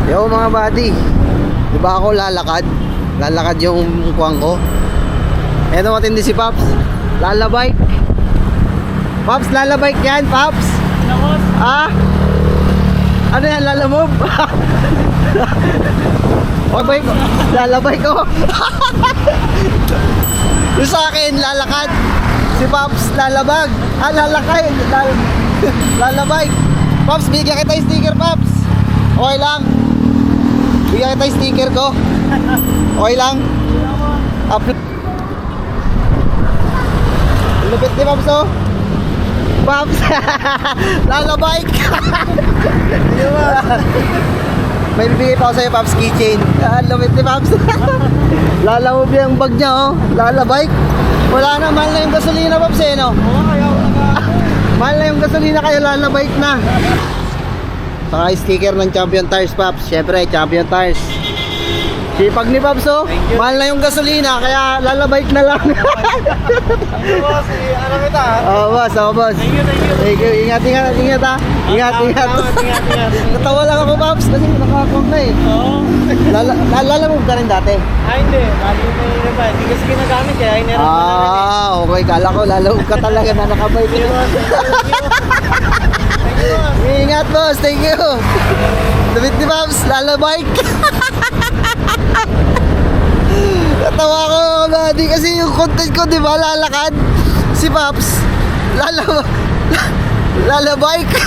Yo mga buddy, di ba ako lalakad? Lalakad yung kuwang ko. Eto matindi si Pops. Lalabike. Pops, lalabike yan, Pops. Ah? Ano yan, lalamove? Okay, lalabike ko. Yung sa akin, lalakad. Si Pops, lalabag. Ah, lalakay. Lalabike. Pops, bigyan kita yung sticker, Pops. Okay lang. Bigyan kita yung sticker ko. Okay lang. Lupit ni Pops, oh. Pops. Lalabike. May bibigay pa ako sa'yo, Pops, keychain. Lupit ni Pops. Lalamove yung bag niya, oh. Lalabike. Wala na, mahal na yung gasolina, Pops, eh, no? Oo, kaya ako Mahal na yung gasolina, kaya lalabike na. Saka sticker ng Champion Tires, Pops. Siyempre, Champion Tires. Sipag ni Pops, oh. Mahal na yung gasolina, kaya lalabike na lang. boss, ano kita? Oo, boss, oo, boss. Thank you. Thank you. Ingat, ha. Ingat. Ingat. Natawa lang ako, Pops, kasi nakakong na eh. Oo. Lalamove ka rin dati. Hindi. Bago na yun ba? Hindi kasi ginagamit kaya hinarap ko na rin. Okay. Kala ko, lalamove ka talaga na nakabike. Thank you, boss. Ingat, boss. Thank you. Lupit ni Pops, lalabike. Natawa ko, buddy, kasi yung content ko, di ba, lalakad. Si Pops, lalabike.